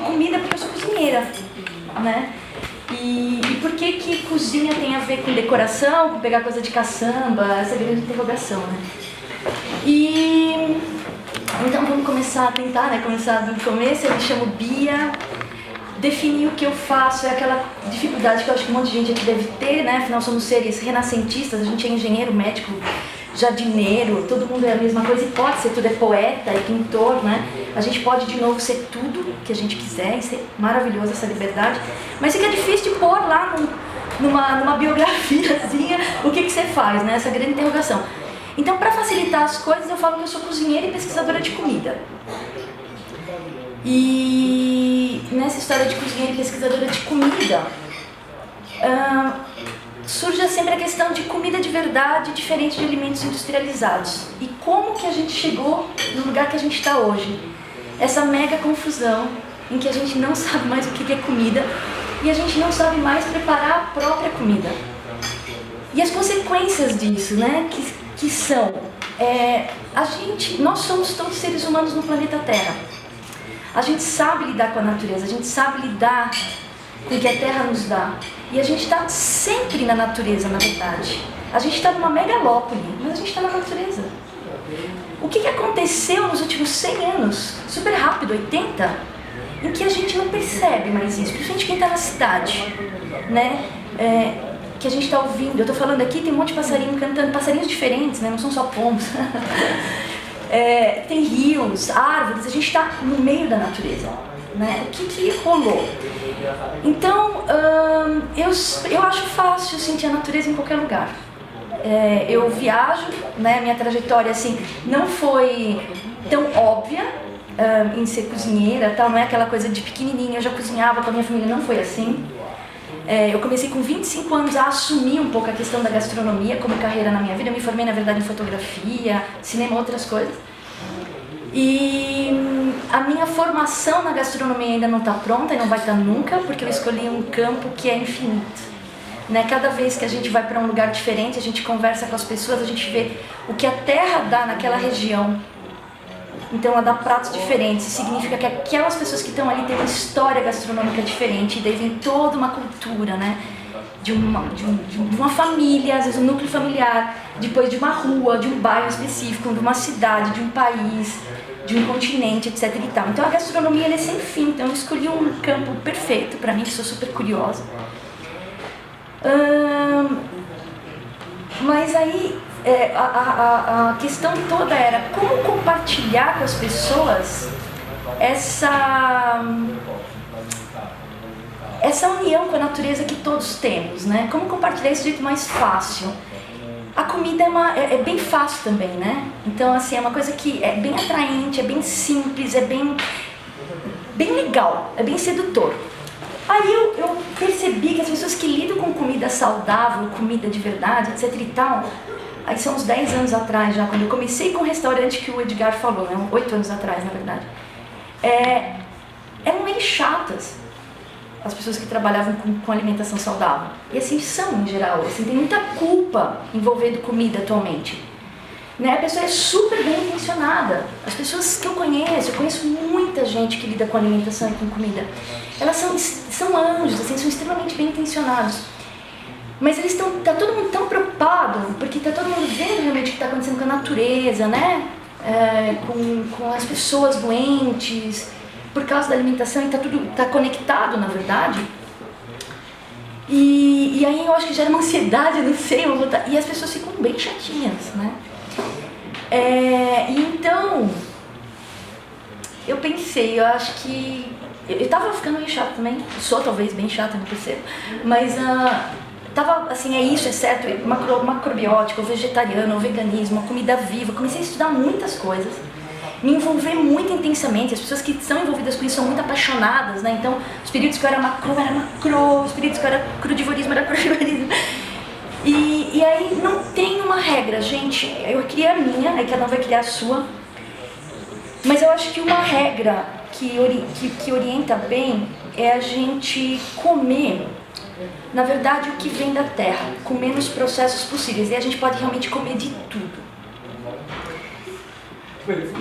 Comida porque eu sou cozinheira, né? E por que cozinha tem a ver com decoração, com pegar coisa de caçamba, essa grande interrogação, né? E então vamos começar a tentar, né? Começar do começo. Eu me chamo Bia. Definir o que eu faço é aquela dificuldade que eu acho que um monte de gente aqui deve ter, né? Afinal somos seres renascentistas, a gente é engenheiro, médico, jardineiro, todo mundo é a mesma coisa e pode ser, tudo é poeta e pintor, né? A gente pode de novo ser tudo que a gente quiser e ser maravilhoso essa liberdade, mas fica difícil de pôr lá numa biografiazinha o que você faz, né? Essa grande interrogação. Então, para facilitar as coisas, eu falo que eu sou cozinheira e pesquisadora de comida. E nessa história de cozinheira e pesquisadora de comida, surge sempre a questão de comida de verdade, diferente de alimentos industrializados. E como que a gente chegou no lugar que a gente está hoje? Essa mega confusão em que a gente não sabe mais o que é comida e a gente não sabe mais preparar a própria comida. E as consequências disso, né, que são, nós somos todos seres humanos no planeta Terra. A gente sabe lidar com a natureza, a gente sabe lidar com o que a Terra nos dá. E a gente está sempre na natureza, na verdade. A gente está numa megalópole, mas a gente está na natureza. O que aconteceu nos últimos 100 anos, super rápido, 80, em que a gente não percebe mais isso, principalmente quem está na cidade, né? Que a gente está ouvindo. Eu estou falando aqui, tem um monte de passarinho cantando, passarinhos diferentes, né? Não são só pombos. Tem rios, árvores, a gente está no meio da natureza, né? O que rolou? Então, eu acho fácil sentir a natureza em qualquer lugar. Eu viajo, né? Minha trajetória assim, não foi tão óbvia em ser cozinheira, tal, não é aquela coisa de pequenininha, eu já cozinhava com a minha família, não foi assim. Eu comecei com 25 anos a assumir um pouco a questão da gastronomia como carreira na minha vida. Eu me formei, na verdade, em fotografia, cinema, outras coisas. E a minha formação na gastronomia ainda não está pronta e não vai estar nunca, porque eu escolhi um campo que é infinito. Né? Cada vez que a gente vai para um lugar diferente, a gente conversa com as pessoas, a gente vê o que a terra dá naquela região. Então ela dá pratos diferentes, isso significa que aquelas pessoas que estão ali têm uma história gastronômica diferente, e daí vem toda uma cultura, né? De uma família, às vezes um núcleo familiar, depois de uma rua, de um bairro específico, de uma cidade, de um país, de um continente, etc. e tal. Então a gastronomia ela é sem fim, então eu escolhi um campo perfeito para mim, que sou super curiosa. Mas aí a questão toda era como compartilhar com as pessoas essa união com a natureza que todos temos, né? Como compartilhar isso de jeito mais fácil? A comida é bem fácil também, né? Então, assim, é uma coisa que é bem atraente, é bem simples, é bem legal, é bem sedutor. Aí eu percebi que as pessoas que lidam com comida saudável, comida de verdade, etc e tal, aí são uns 10 anos atrás já, quando eu comecei com o restaurante que o Edgar falou, né? 8 anos atrás, na verdade, eram meio chatas as pessoas que trabalhavam com alimentação saudável. E assim são, em geral, assim, tem muita culpa envolvendo comida atualmente. Né? A pessoa é super bem intencionada. As pessoas que eu conheço muita gente que lida com alimentação e com comida. Elas são anjos, assim, são extremamente bem intencionados. Mas tá todo mundo tão preocupado, porque tá todo mundo vendo realmente o que está acontecendo com a natureza, né? Com as pessoas doentes, por causa da alimentação, e tudo tá conectado, na verdade. E aí eu acho que gera uma ansiedade, não sei, e as pessoas ficam bem chatinhas, né? E então, eu pensei, eu acho que... Eu tava ficando meio chata também, sou talvez bem chata, não percebo, mas tava assim, é isso, é certo, macrobiótico, vegetariano, veganismo, comida viva, comecei a estudar muitas coisas, me envolver muito intensamente, as pessoas que são envolvidas com isso são muito apaixonadas, né? Então, os períodos que eu era macro, os períodos que eu era crudivorismo, era crudivorismo. E aí não tem uma regra, gente. Eu criei a minha, aí cada um vai criar a sua. Mas eu acho que uma regra que orienta bem é a gente comer, na verdade, o que vem da terra, com menos processos possíveis. E a gente pode realmente comer de tudo.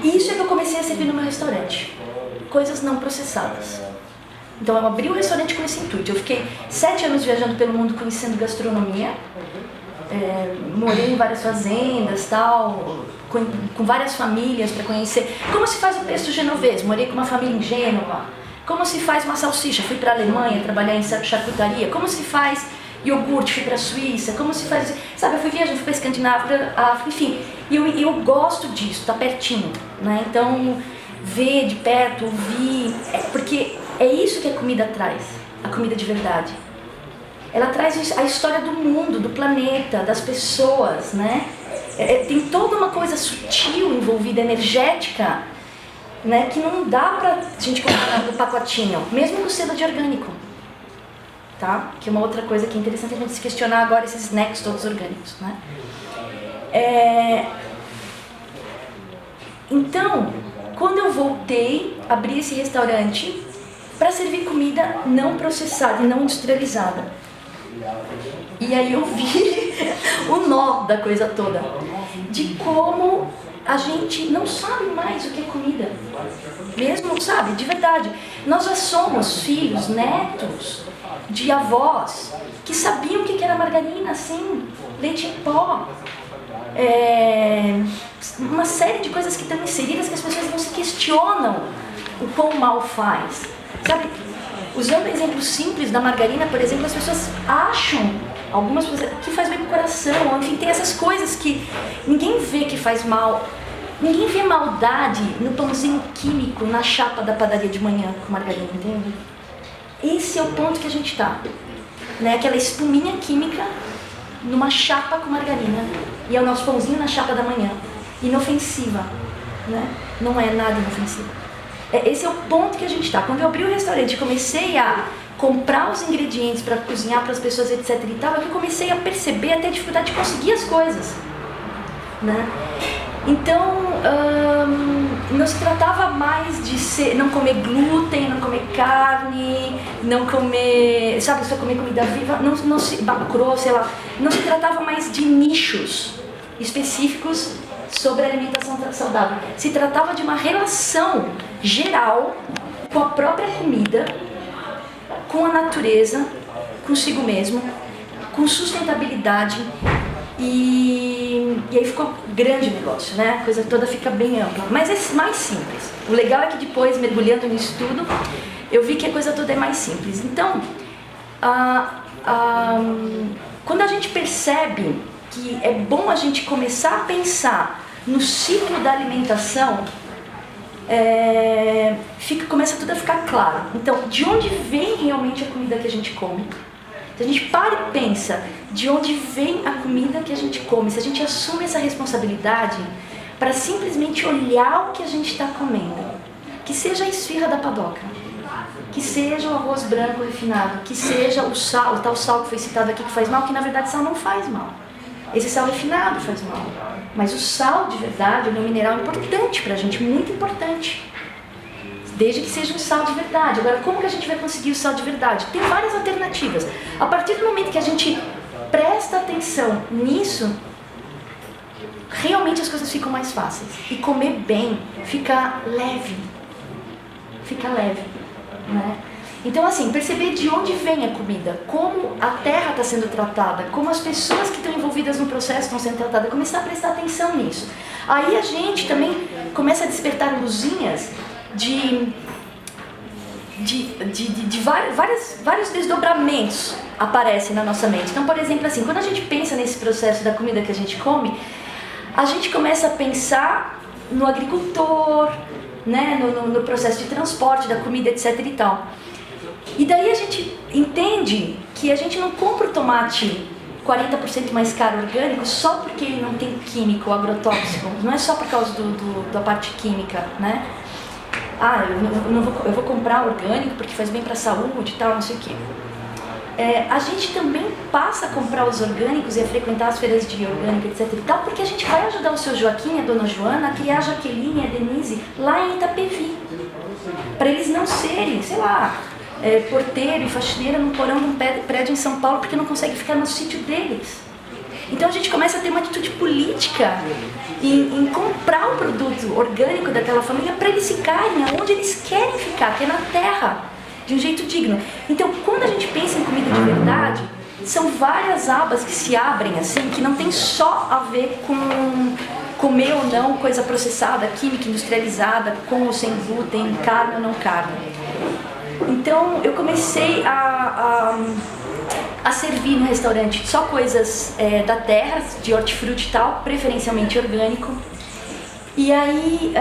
Isso é que eu comecei a servir no meu restaurante. Coisas não processadas. Então eu abri o restaurante com esse intuito. Eu fiquei 7 anos viajando pelo mundo conhecendo gastronomia, morei em várias fazendas, tal, com várias famílias para conhecer como se faz o pesto genovês. Morei com uma família em Gênova. Como se faz uma salsicha? Fui para a Alemanha trabalhar em charcutaria. Como se faz iogurte? Fui para a Suíça. Como se faz... Sabe, eu fui viajando, fui para a Escandinávia, África, enfim. E eu gosto disso, tá pertinho, né? Então, ver de perto, ouvir... porque é isso que a comida traz, a comida de verdade. Ela traz a história do mundo, do planeta, das pessoas, né? Tem toda uma coisa sutil envolvida, energética, né, que não dá pra gente comprar no pacotinho, mesmo com selo de orgânico, tá? Que é uma outra coisa que é interessante a gente se questionar agora, esses snacks todos orgânicos, né? Então, quando eu voltei, abri esse restaurante para servir comida não processada e não industrializada. E aí eu vi o nó da coisa toda, de como a gente não sabe mais o que é comida, mesmo, sabe, de verdade. Nós já somos filhos, netos de avós que sabiam o que era margarina, assim, leite em pó, uma série de coisas que estão inseridas que as pessoas não se questionam o quão mal faz, sabe? Usando exemplos simples da margarina, por exemplo, as pessoas acham, algumas pessoas, que faz bem pro coração, enfim, tem essas coisas que ninguém vê que faz mal. Ninguém vê maldade no pãozinho químico na chapa da padaria de manhã com margarina, entende? Esse é o ponto que a gente tá, né? Aquela espuminha química numa chapa com margarina, e é o nosso pãozinho na chapa da manhã, inofensiva, né? Não é nada inofensivo. Esse é o ponto que a gente está. Quando eu abri o restaurante e comecei a comprar os ingredientes para cozinhar para as pessoas, etc e tal, é que eu comecei a perceber até a dificuldade de conseguir as coisas, né? Então, não se tratava mais de não comer glúten, não comer carne, não comer, sabe, só comer comida viva, não se bacrou, sei lá. Não se tratava mais de nichos específicos sobre a alimentação saudável. Se tratava de uma relação geral com a própria comida, com a natureza, consigo mesmo, com sustentabilidade, e aí ficou grande o negócio, né? A coisa toda fica bem ampla, mas é mais simples. O legal é que depois, mergulhando nisso tudo, eu vi que a coisa toda é mais simples. Então, quando a gente percebe que é bom a gente começar a pensar no ciclo da alimentação, começa tudo a ficar claro. Então, de onde vem realmente a comida que a gente come? Se a gente para e pensa de onde vem a comida que a gente come, se a gente assume essa responsabilidade para simplesmente olhar o que a gente está comendo, que seja a esfirra da padoca, que seja o arroz branco refinado, que seja o sal, o tal sal que foi citado aqui que faz mal, que na verdade sal não faz mal. Esse sal refinado faz mal. Mas o sal de verdade é um mineral importante pra gente, muito importante. Desde que seja um sal de verdade. Agora, como que a gente vai conseguir o sal de verdade? Tem várias alternativas. A partir do momento que a gente presta atenção nisso, realmente as coisas ficam mais fáceis. E comer bem fica leve. Fica leve, né? Então, assim, perceber de onde vem a comida, como a terra está sendo tratada, como as pessoas que estão envolvidas no processo estão sendo tratadas, começar a prestar atenção nisso. Aí a gente também começa a despertar luzinhas de vários desdobramentos aparecem na nossa mente. Então, por exemplo, assim, quando a gente pensa nesse processo da comida que a gente come, a gente começa a pensar no agricultor, né, no processo de transporte da comida, etc e tal. E daí a gente entende que a gente não compra o tomate 40% mais caro orgânico só porque ele não tem químico, agrotóxico. Não é só por causa da parte química, né? Eu vou comprar orgânico porque faz bem para a saúde e tal, não sei o quê. A gente também passa a comprar os orgânicos e a frequentar as feiras de orgânico, etc e tal, porque a gente vai ajudar o seu Joaquim e a dona Joana a criar a Jaqueline e a Denise lá em Itapevi. Para eles não serem, sei lá, porteiro e faxineira num porão de um prédio em São Paulo porque não consegue ficar no sítio deles. Então a gente começa a ter uma atitude política em comprar o produto orgânico daquela família para eles ficarem onde eles querem ficar, que é na terra. de um jeito digno. Então, quando a gente pensa em comida de verdade, são várias abas que se abrem assim, que não tem só a ver com comer ou não coisa processada, química, industrializada, com ou sem glúten, carne ou não carne. Então, eu comecei a servir no restaurante só coisas da terra, de hortifruti e tal, preferencialmente orgânico. E aí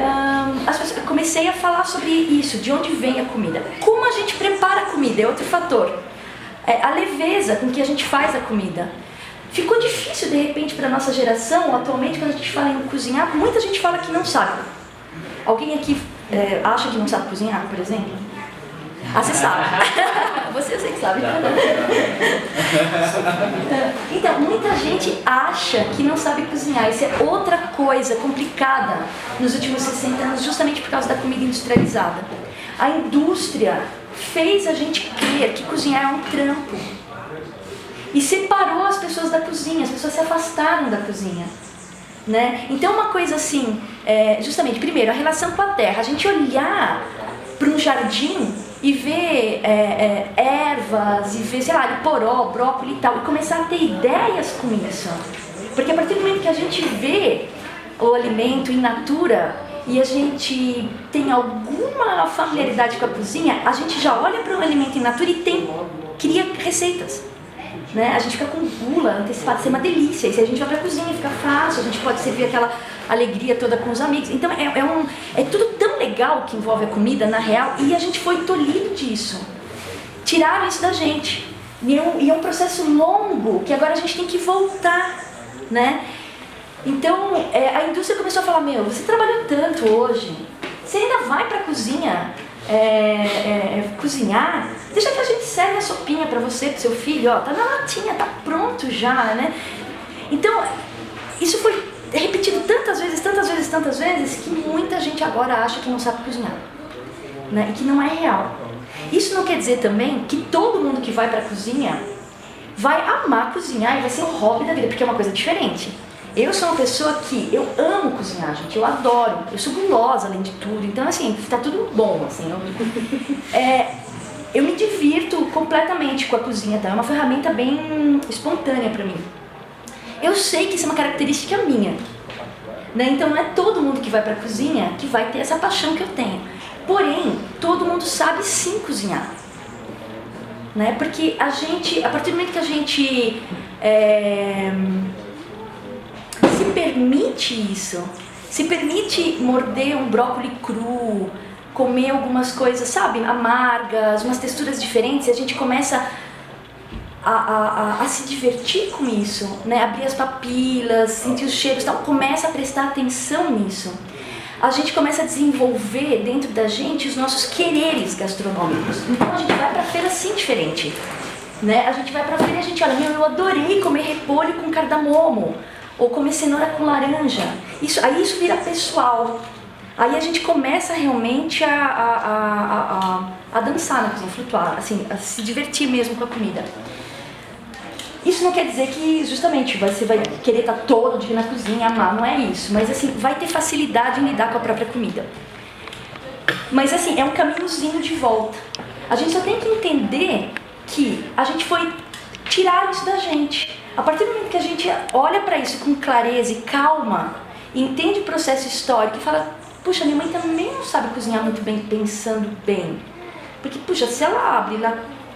eu comecei a falar sobre isso, de onde vem a comida. Como a gente prepara a comida é outro fator. A leveza com que a gente faz a comida. Ficou difícil de repente para a nossa geração, atualmente quando a gente fala em cozinhar, muita gente fala que não sabe. Alguém aqui acha que não sabe cozinhar, por exemplo? Ah, você sabe. Você eu sei que sabe. Então, muita gente acha que não sabe cozinhar. Isso é outra coisa complicada nos últimos 60 anos, justamente por causa da comida industrializada. A indústria fez a gente crer que cozinhar é um trampo. E separou as pessoas da cozinha, as pessoas se afastaram da cozinha. Né? Então, uma coisa assim, justamente, primeiro, a relação com a terra. A gente olhar para um jardim e ver ervas, e ver, sei lá, poró, brócolis e tal, e começar a ter ideias com isso. Porque a partir do momento que a gente vê o alimento in natura e a gente tem alguma familiaridade com a cozinha, a gente já olha para o alimento in natura e cria receitas. Né? A gente fica com gula antecipada, isso é uma delícia. E se a gente vai pra cozinha, fica fácil, a gente pode servir aquela alegria toda com os amigos. Então é tudo tão legal que envolve a comida, na real, e a gente foi tolhido disso. Tiraram isso da gente. E é um processo longo que agora a gente tem que voltar. Né? Então a indústria começou a falar, você trabalhou tanto hoje, você ainda vai pra cozinha cozinhar, deixa que a gente serve a sopinha pra você, pro seu filho, ó, tá na latinha, tá pronto já, né? Então, isso foi repetido tantas vezes, que muita gente agora acha que não sabe cozinhar, né? E que não é real. Isso não quer dizer também que todo mundo que vai pra cozinha vai amar cozinhar e vai ser o hobby da vida, porque é uma coisa diferente. Eu sou uma pessoa que eu amo cozinhar, gente, eu adoro, eu sou gulosa além de tudo, então assim, tá tudo bom, assim, eu me divirto completamente com a cozinha, tá? É uma ferramenta bem espontânea pra mim. Eu sei que isso é uma característica minha, né? Então não é todo mundo que vai pra cozinha que vai ter essa paixão que eu tenho, porém, todo mundo sabe sim cozinhar, né? Porque a partir do momento que a gente se permite isso, se permite morder um brócolis cru, comer algumas coisas, sabe, amargas, umas texturas diferentes, e a gente começa a se divertir com isso, né? Abrir as papilas, sentir os cheiros, tal, começa a prestar atenção nisso. A gente começa a desenvolver dentro da gente os nossos quereres gastronômicos. Então a gente vai pra feira assim diferente, né? A gente vai pra feira e a gente olha, eu adorei comer repolho com cardamomo, ou comer cenoura com laranja. Aí isso vira pessoal. Aí a gente começa realmente a dançar na cozinha, flutuar, assim, a se divertir mesmo com a comida. Isso não quer dizer que justamente você vai querer estar todo dia na cozinha, amar, não é isso. Mas assim, vai ter facilidade em lidar com a própria comida. Mas assim, é um caminhozinho de volta. A gente só tem que entender que a gente foi tirar isso da gente. A partir do momento que a gente olha para isso com clareza e calma, entende o processo histórico e fala, puxa, minha mãe também não sabe cozinhar muito bem, pensando bem. Porque, puxa, se ela abre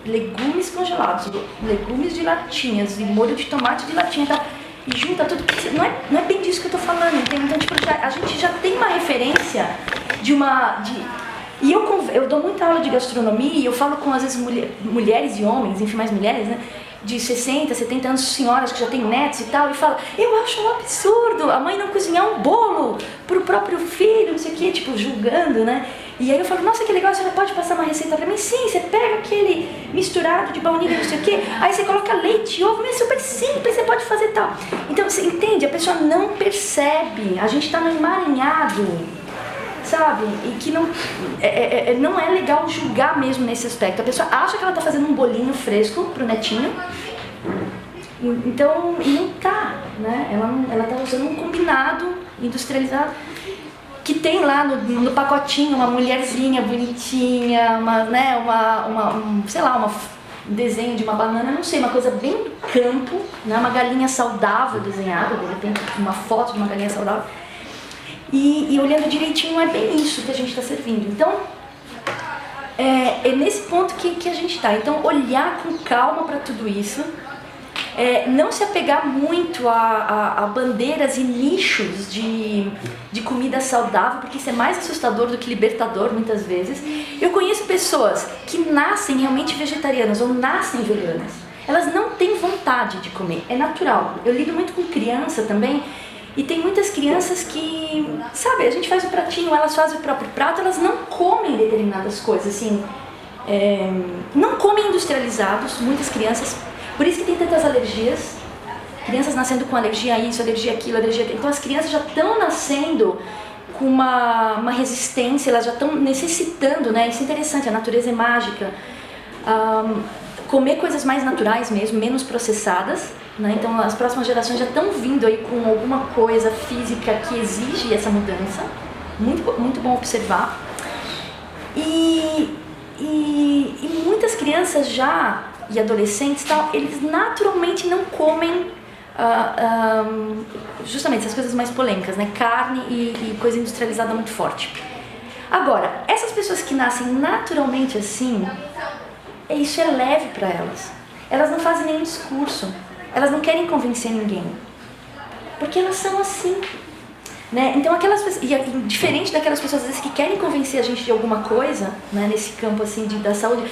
legumes congelados, legumes de latinhas e molho de tomate de latinha e tal, e junta tudo, não é bem disso que eu tô falando, entende? Então, tipo, a gente já tem uma referência e eu dou muita aula de gastronomia e eu falo com, às vezes, mulheres e homens, enfim, mais mulheres, né? De 60, 70 anos, senhoras que já têm netos e tal, e fala, eu acho um absurdo a mãe não cozinhar um bolo pro próprio filho, não sei o que, tipo, julgando, né? E aí eu falo, nossa, que legal, a senhora pode passar uma receita pra mim? Sim, você pega aquele misturado de baunilha, não sei o que, aí você coloca leite e ovo, é super simples, você pode fazer tal. Então, você entende? A pessoa não percebe, a gente tá no emaranhado, sabe? E que não é legal julgar mesmo nesse aspecto. A pessoa acha que ela tá fazendo um bolinho fresco pro netinho, então, e não tá, né? Ela tá usando um combinado industrializado. que tem lá no pacotinho uma mulherzinha bonitinha, sei lá, um desenho de uma banana, não sei, uma coisa bem do campo, né? Uma galinha saudável desenhada, de repente uma foto de uma galinha saudável. E olhando direitinho, é bem isso que a gente está servindo. Então, é nesse ponto que a gente está. Então, olhar com calma para tudo isso, não se apegar muito a bandeiras e nichos de comida saudável, porque isso é mais assustador do que libertador muitas vezes. Eu conheço pessoas que nascem realmente vegetarianas ou nascem veganas. Elas não têm vontade de comer, é natural. Eu lido muito com criança também, e tem muitas crianças que, sabe, a gente faz o pratinho, elas fazem o próprio prato, elas não comem determinadas coisas, assim, não comem industrializados, muitas crianças. Por isso que tem tantas alergias, crianças nascendo com alergia a isso, alergia àquilo, alergia àquilo. Então as crianças já estão nascendo com uma resistência, elas já estão necessitando, né? Isso é interessante, a natureza é mágica. Comer coisas mais naturais mesmo, menos processadas, né? Então as próximas gerações já estão vindo aí com alguma coisa física que exige essa mudança. Muito, muito bom observar. E muitas crianças já, e adolescentes tal, eles naturalmente não comem justamente essas coisas mais polêmicas, né? Carne e coisa industrializada muito forte. Agora, essas pessoas que nascem naturalmente assim, isso é leve para elas. Elas não fazem nenhum discurso, elas não querem convencer ninguém, porque elas são assim, né? Então aquelas pessoas, e diferente daquelas pessoas às vezes que querem convencer a gente de alguma coisa, né? Nesse campo assim da saúde,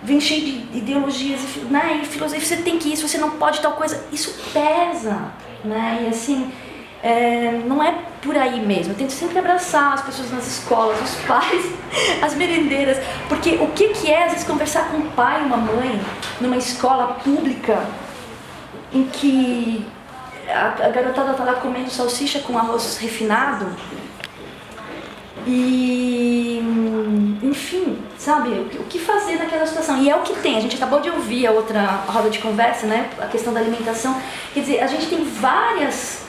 vem cheio de ideologias, né? E filosofia, você tem que isso, você não pode tal coisa, isso pesa, né? E assim, não é por aí mesmo. Eu tento sempre abraçar as pessoas nas escolas, os pais, as merendeiras, porque o que é às vezes conversar com um pai e uma mãe numa escola pública em que a garotada tá lá comendo salsicha com arroz refinado e, enfim, sabe, o que fazer naquela situação? E é o que tem. A gente acabou de ouvir a outra roda de conversa, né, a questão da alimentação. Quer dizer, a gente tem várias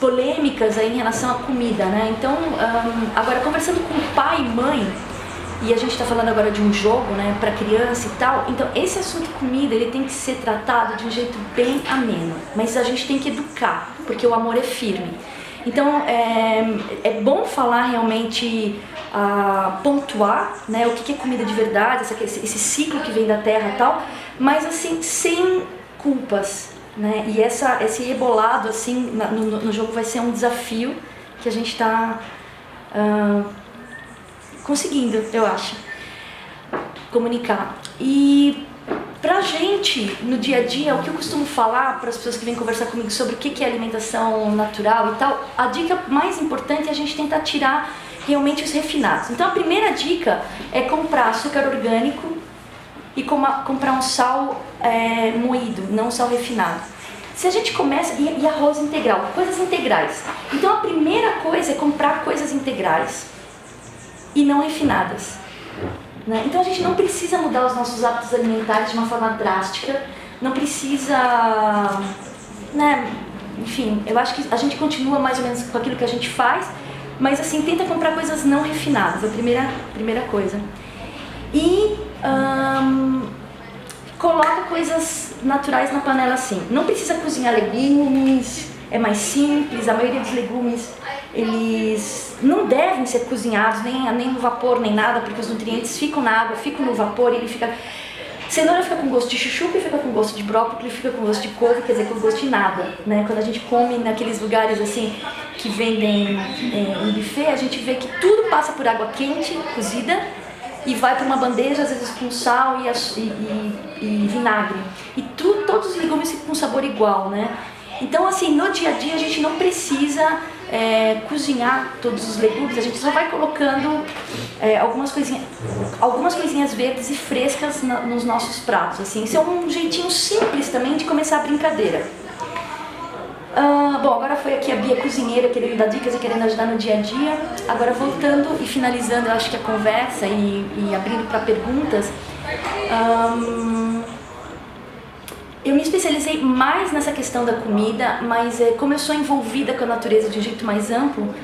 polêmicas aí em relação à comida, né? Então, agora conversando com pai e mãe, e a gente está falando agora de um jogo, né, para criança e tal, então esse assunto comida, ele tem que ser tratado de um jeito bem ameno, mas a gente tem que educar, porque o amor é firme. Então, é bom falar realmente, pontuar, né, o que é comida de verdade, esse ciclo que vem da terra e tal, mas assim, sem culpas, né, e esse rebolado assim, no jogo vai ser um desafio que a gente está conseguindo, eu acho, comunicar. E pra gente, no dia a dia, o que eu costumo falar para as pessoas que vêm conversar comigo sobre o que é alimentação natural e tal, a dica mais importante é a gente tentar tirar realmente os refinados. Então a primeira dica é comprar açúcar orgânico e comprar um sal moído, não um sal refinado. Se a gente começa, e arroz integral, coisas integrais. Então a primeira coisa é comprar coisas integrais e não refinadas, né? Então a gente não precisa mudar os nossos hábitos alimentares de uma forma drástica, não precisa, né? Enfim, eu acho que a gente continua mais ou menos com aquilo que a gente faz, mas assim, tenta comprar coisas não refinadas, a primeira coisa. E coloca coisas naturais na panela assim, não precisa cozinhar legumes, é mais simples, a maioria dos legumes eles não devem ser cozinhados nem no vapor nem nada, porque os nutrientes ficam na água, ficam no vapor e ele fica... Cenoura fica com gosto de chuchu, fica com gosto de brócolis, fica com gosto de couve, quer dizer, com gosto de nada, né? Quando a gente come naqueles lugares assim que vendem em buffet, a gente vê que tudo passa por água quente, cozida, e vai para uma bandeja, às vezes com sal e vinagre. E todos os legumes ficam com sabor igual, né? Então, assim, no dia a dia a gente não precisa cozinhar todos os legumes, a gente só vai colocando algumas coisinhas verdes e frescas nos nossos pratos, assim. Isso é um jeitinho simples também de começar a brincadeira. Bom, agora foi aqui a Bia cozinheira querendo dar dicas e querendo ajudar no dia a dia. Agora voltando e finalizando, eu acho que a conversa e abrindo para perguntas. eu me especializei mais nessa questão da comida, mas como eu sou envolvida com a natureza de um jeito mais amplo,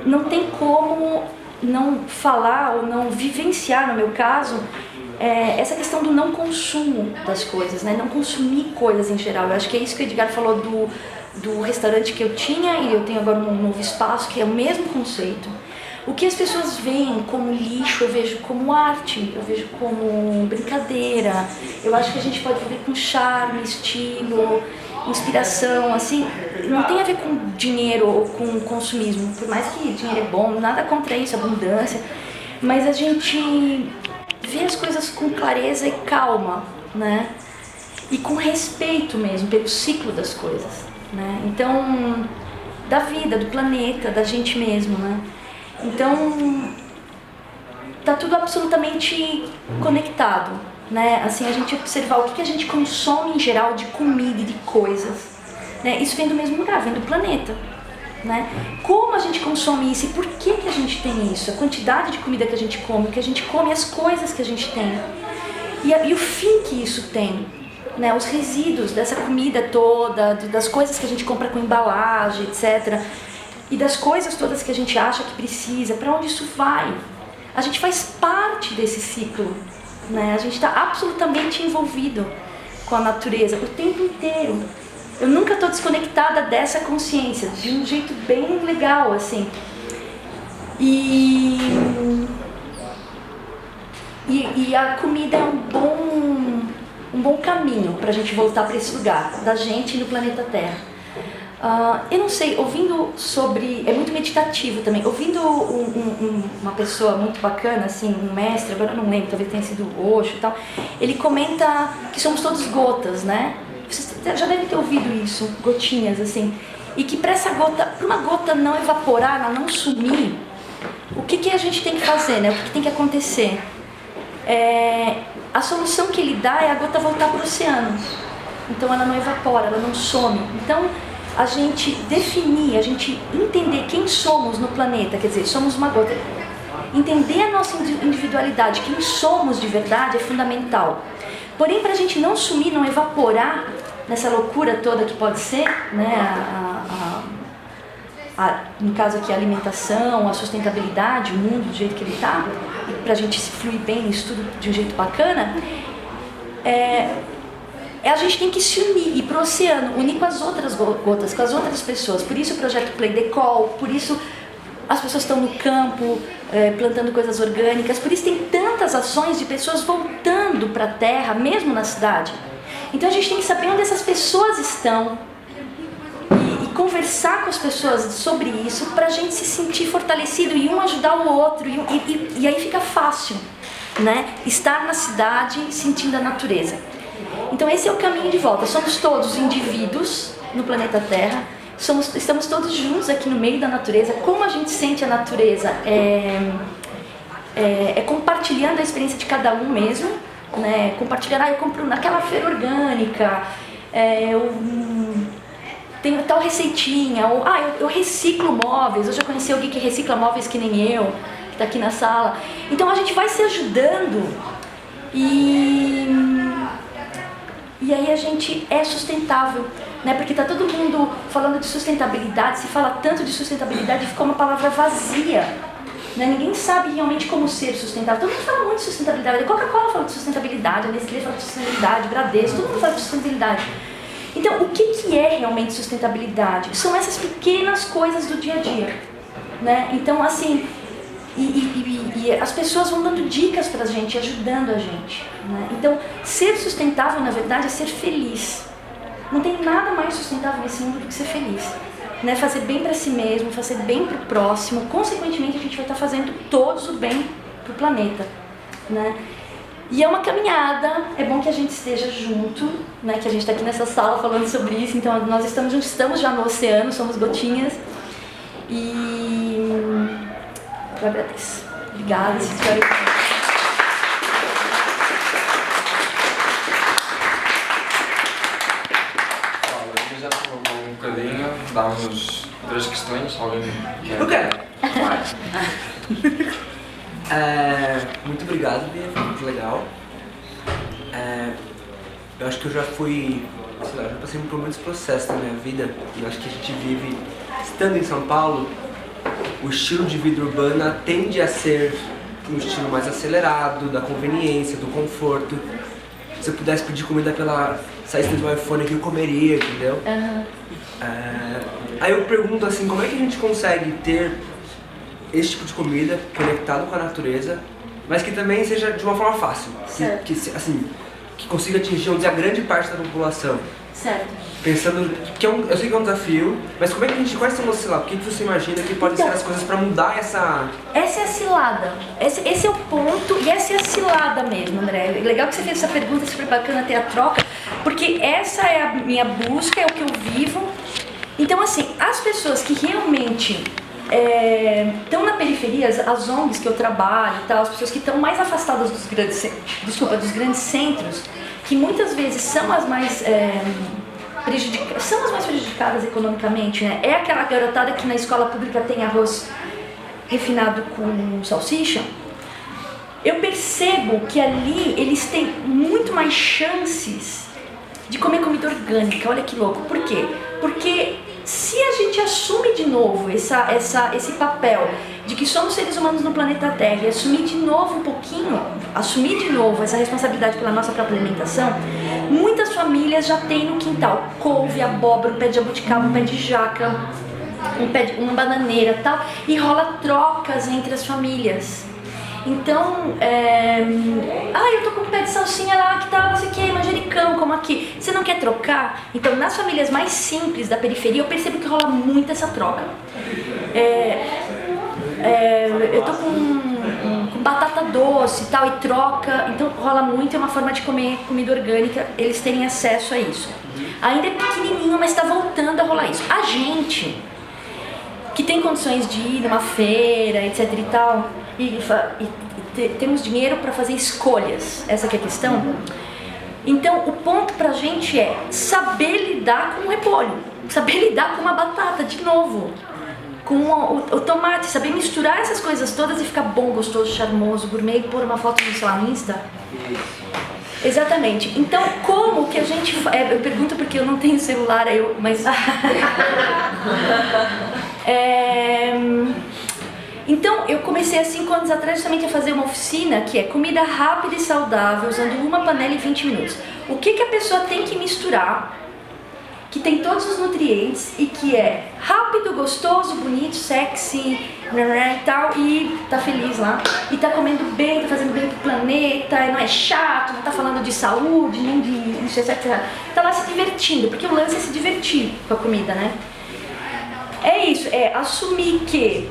não tem como não falar ou não vivenciar, no meu caso, essa questão do não consumo das coisas, né? Não consumir coisas em geral. Eu acho que é isso que o Edgar falou do restaurante que eu tinha, e eu tenho agora um novo espaço, que é o mesmo conceito. O que as pessoas veem como lixo, eu vejo como arte, eu vejo como brincadeira. Eu acho que a gente pode viver com charme, estilo, inspiração, assim. Não tem a ver com dinheiro ou com consumismo, por mais que dinheiro é bom, nada contra isso, abundância. Mas a gente vê as coisas com clareza e calma, né? E com respeito mesmo pelo ciclo das coisas, né? Então, da vida, do planeta, da gente mesmo, né? Então, tá tudo absolutamente conectado, né? Assim, a gente observar o que a gente consome em geral de comida e de coisas, né? Isso vem do mesmo lugar, vem do planeta, né? Como a gente consome isso e por que a gente tem isso? A quantidade de comida que a gente come, o que a gente come, as coisas que a gente tem e o fim que isso tem, né? Os resíduos dessa comida toda, das coisas que a gente compra com embalagem, etc. E das coisas todas que a gente acha que precisa, para onde isso vai? A gente faz parte desse ciclo, né? A gente está absolutamente envolvido com a natureza o tempo inteiro. Eu nunca estou desconectada dessa consciência, de um jeito bem legal, assim. E a comida é um bom caminho para a gente voltar para esse lugar, da gente no planeta Terra. Eu não sei, ouvindo sobre... É muito meditativo também. Ouvindo uma pessoa muito bacana, assim, um mestre, agora eu não lembro, talvez tenha sido o Osho e tal. Ele comenta que somos todos gotas, né? Vocês já devem ter ouvido isso, gotinhas, assim. E que para uma gota não evaporar, ela não sumir, o que a gente tem que fazer, né? O que tem que acontecer? A solução que ele dá é a gota voltar para o oceano. Então ela não evapora, ela não some. Então a gente definir, a gente entender quem somos no planeta, quer dizer, somos uma gota. Entender a nossa individualidade, quem somos de verdade é fundamental. Porém, para a gente não sumir, não evaporar nessa loucura toda que pode ser, né, no caso aqui a alimentação, a sustentabilidade, o mundo do jeito que ele está, para a gente se fluir bem nisso tudo de um jeito bacana, a gente tem que se unir, ir para o oceano, unir com as outras gotas, com as outras pessoas. Por isso o projeto Play the Call, por isso as pessoas estão no campo, plantando coisas orgânicas, por isso tem tantas ações de pessoas voltando para a terra, mesmo na cidade. Então a gente tem que saber onde essas pessoas estão e conversar com as pessoas sobre isso para a gente se sentir fortalecido e um ajudar o outro, e aí fica fácil, né? Estar na cidade sentindo a natureza. Então esse é o caminho de volta. Somos todos indivíduos no planeta Terra, estamos todos juntos aqui no meio da natureza. Como a gente sente a natureza é compartilhando a experiência de cada um mesmo, né? Compartilhando, eu compro naquela feira orgânica, eu tenho tal receitinha, ou eu reciclo móveis. Eu já conheci alguém que recicla móveis que nem eu, que está aqui na sala. Então a gente vai se ajudando e aí a gente é sustentável, né? Porque tá todo mundo falando de sustentabilidade, se fala tanto de sustentabilidade, ficou uma palavra vazia, né? Ninguém sabe realmente como ser sustentável. Todo mundo fala muito de sustentabilidade, a Coca-Cola fala de sustentabilidade, a Nestlé fala de sustentabilidade, Bradesco, todo mundo fala de sustentabilidade. Então, o que é realmente sustentabilidade? São essas pequenas coisas do dia a dia, né? Então, assim, e as pessoas vão dando dicas pra gente, ajudando a gente, né? Então, ser sustentável, na verdade, é ser feliz. Não tem nada mais sustentável nesse mundo do que ser feliz, né? Fazer bem para si mesmo, fazer bem para o próximo. Consequentemente, a gente vai estar fazendo todos o bem para o planeta, né? E é uma caminhada. É bom que a gente esteja junto, né? Que a gente está aqui nessa sala falando sobre isso. Então, nós estamos juntos, estamos já no oceano, somos gotinhas. E eu agradeço. Obrigada. Já falou um bocadinho, dá-nos 3 questões, alguém quer? Eu quero! Muito obrigado, Bia, foi muito legal. Eu acho que eu já fui, sei lá, já passei por muitos processos na minha vida e eu acho que a gente vive, estando em São Paulo, o estilo de vida urbana tende a ser um estilo mais acelerado, da conveniência, do conforto. Se eu pudesse pedir comida pela saída do iPhone aqui, eu comeria, entendeu? Aí eu pergunto assim, como é que a gente consegue ter esse tipo de comida conectado com a natureza, mas que também seja de uma forma fácil, que consiga atingir, vamos dizer, a grande parte da população. Certo. Pensando que eu sei que é um desafio, mas como é que a gente, quais são os, sei lá, o que você imagina que podem ser as coisas para mudar essa... Essa é a cilada, esse é o ponto e essa é a cilada mesmo, André. Legal que você fez essa pergunta, super bacana ter a troca, porque essa é a minha busca, é o que eu vivo. Então assim, as pessoas que realmente estão na periferia, as ONGs que eu trabalho e tal, as pessoas que estão mais afastadas dos grandes centros, que muitas vezes são as mais prejudicadas economicamente, né? É aquela garotada que na escola pública tem arroz refinado com salsicha. Eu percebo que ali eles têm muito mais chances de comer comida orgânica. Olha que louco. Por quê? Porque se a gente assume de novo esse papel de que somos seres humanos no planeta Terra e assumir de novo essa responsabilidade pela nossa própria alimentação, muitas famílias já têm no quintal couve, abóbora, um pé de jabuticaba, um pé de jaca, uma bananeira e tal, e rola trocas entre as famílias. Então, eu tô com um pé de salsinha lá, que tal, não sei o que, manjericão, como aqui. Você não quer trocar? Então, nas famílias mais simples da periferia, eu percebo que rola muito essa troca. Eu tô com batata doce e tal, e troca, então rola muito, é uma forma de comer comida orgânica, eles terem acesso a isso. Ainda é pequenininho, mas tá voltando a rolar isso. A gente, que tem condições de ir numa feira, etc e tal, e temos dinheiro para fazer escolhas, essa que é a questão. Então o ponto pra gente é saber lidar com o repolho, saber lidar com uma batata de novo, com o tomate, saber misturar essas coisas todas e ficar bom, gostoso, charmoso, gourmet e pôr uma foto no seu Insta. Exatamente. Então, como que a gente... eu pergunto porque eu não tenho celular, mas... Então, eu comecei há 5 anos atrás justamente a fazer uma oficina que é comida rápida e saudável, usando uma panela em 20 minutos. O que a pessoa tem que misturar, que tem todos os nutrientes e que é rápido, gostoso, bonito, sexy e tal, e tá feliz lá, e tá comendo bem, tá fazendo bem pro planeta, e não é chato, não tá falando de saúde, nem de etc. Tá lá se divertindo, porque o lance é se divertir com a comida, né? É isso, é assumir que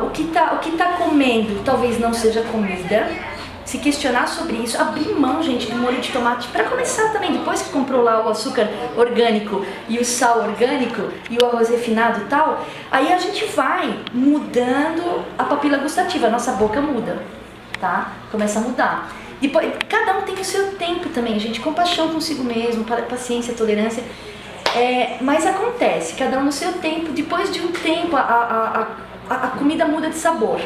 o que tá comendo talvez não seja comida, se questionar sobre isso, abrir mão, gente, do molho de tomate, para começar também, depois que comprou lá o açúcar orgânico e o sal orgânico e o arroz refinado e tal, aí a gente vai mudando a papila gustativa, a nossa boca muda, tá? Começa a mudar. Depois, cada um tem o seu tempo também, gente, compaixão consigo mesmo, paciência, tolerância, mas acontece, cada um no seu tempo, depois de um tempo a comida muda de sabor,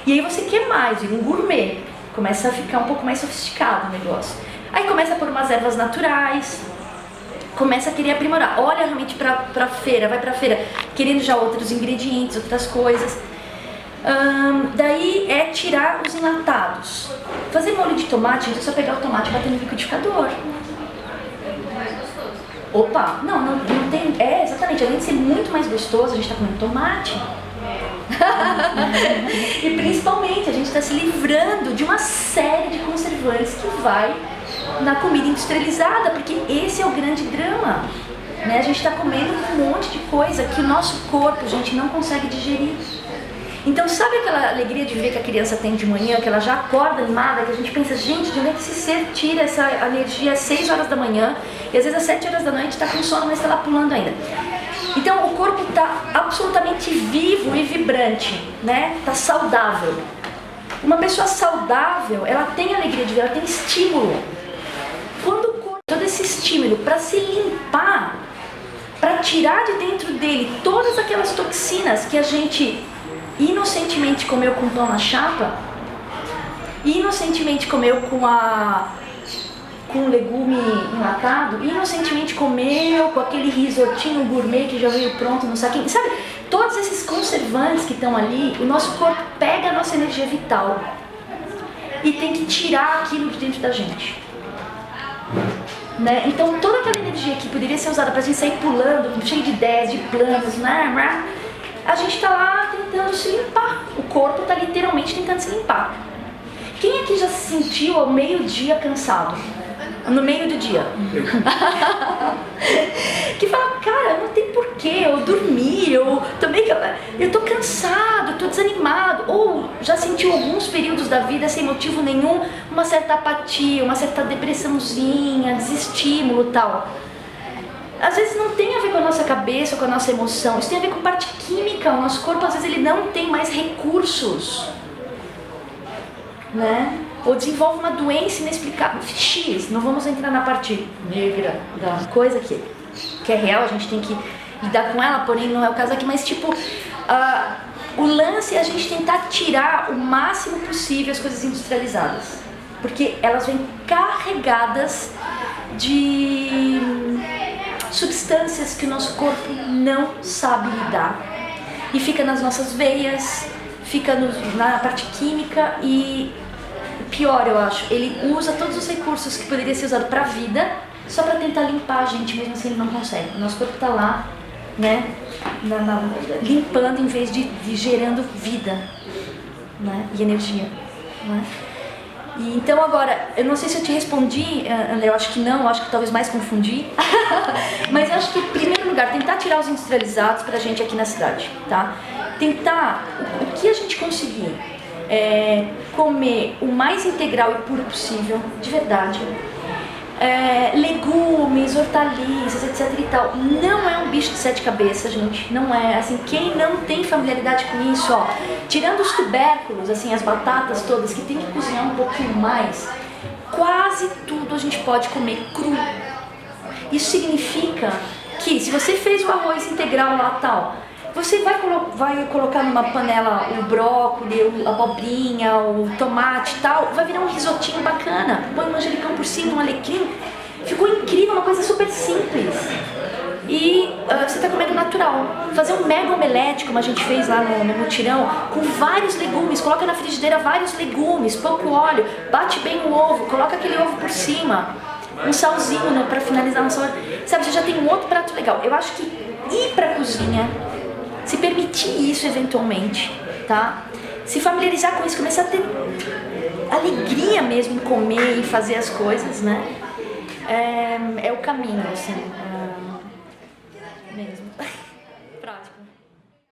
e aí você quer mais, um gourmet, começa a ficar um pouco mais sofisticado o negócio. Aí começa a pôr umas ervas naturais, começa a querer aprimorar. Olha realmente pra feira, vai pra feira querendo já outros ingredientes, outras coisas. Daí é tirar os enlatados. Fazer molho de tomate, é só pegar o tomate e bater no liquidificador. Opa, não tem... exatamente, além de ser muito mais gostoso, a gente tá comendo tomate. E principalmente a gente está se livrando de uma série de conservantes que vai na comida industrializada, porque esse é o grande drama, né? A gente está comendo um monte de coisa que o nosso corpo, gente, não consegue digerir. Então sabe aquela alegria de ver que a criança tem de manhã, que ela já acorda animada, que a gente pensa, gente, de onde é que esse ser tira essa energia às 6 horas da manhã e às vezes às 7 horas da noite está com sono, mas está lá pulando ainda. Então o corpo está absolutamente vivo e vibrante, né? Está saudável. Uma pessoa saudável, ela tem alegria de ver, ela tem estímulo. Quando o corpo, todo esse estímulo para se limpar, para tirar de dentro dele todas aquelas toxinas que a gente inocentemente comeu com pão na chapa, inocentemente comeu com com legume enlatado e inocentemente comeu com aquele risotinho gourmet que já veio pronto no saquinho. Sabe, todos esses conservantes que estão ali, o nosso corpo pega a nossa energia vital e tem que tirar aquilo de dentro da gente. Né? Então toda aquela energia que poderia ser usada pra gente sair pulando, cheio de ideias, de planos, né? A gente tá lá tentando se limpar. O corpo tá literalmente tentando se limpar. Quem aqui já se sentiu ao meio-dia cansado? No meio do dia. Que fala, cara, não tem porquê, eu dormi, eu tô cansado, eu tô desanimado. Ou já sentiu alguns períodos da vida sem motivo nenhum, uma certa apatia, uma certa depressãozinha, desestímulo e tal. Às vezes não tem a ver com a nossa cabeça ou com a nossa emoção, isso tem a ver com parte química. O nosso corpo às vezes ele não tem mais recursos, né? Ou desenvolve uma doença inexplicável. X, não vamos entrar na parte negra da coisa que é real, a gente tem que lidar com ela, porém não é o caso aqui, mas tipo, o lance é a gente tentar tirar o máximo possível as coisas industrializadas, porque elas vêm carregadas de substâncias que o nosso corpo não sabe lidar e fica nas nossas veias, fica na parte química e pior, eu acho, ele usa todos os recursos que poderia ser usado para a vida só para tentar limpar a gente, mesmo assim ele não consegue. O nosso corpo está lá, né, limpando em vez de gerando vida, né, e energia, né? E então agora, eu não sei se eu te respondi, André, eu acho que não, eu acho que talvez mais confundi, mas eu acho que, em primeiro lugar, tentar tirar os industrializados pra gente aqui na cidade, tá? Tentar, o que a gente conseguir, comer o mais integral e puro possível, de verdade, legumes, hortaliças, etc e tal. Não é um bicho de 7 cabeças, gente, não é, assim, quem não tem familiaridade com isso, ó, tirando os tubérculos, assim, as batatas todas, que tem que cozinhar um pouquinho mais, quase tudo a gente pode comer cru. Isso significa que se você fez o arroz integral lá tal, você vai colocar numa panela o brócolis, a abobrinha, o tomate e tal, vai virar um risotinho bacana, põe um manjericão por cima, um alecrim, ficou incrível, uma coisa super simples. E você está comendo natural. Fazer um mega omelete, como a gente fez lá no mutirão, com vários legumes, coloca na frigideira vários legumes, pouco óleo, bate bem o ovo, coloca aquele ovo por cima, um salzinho, né, para finalizar no sabor. Sabe, você já tem um outro prato legal. Eu acho que ir pra cozinha, se permitir isso eventualmente, tá? Se familiarizar com isso, começar a ter alegria mesmo em comer e fazer as coisas, né? É o caminho, assim, mesmo.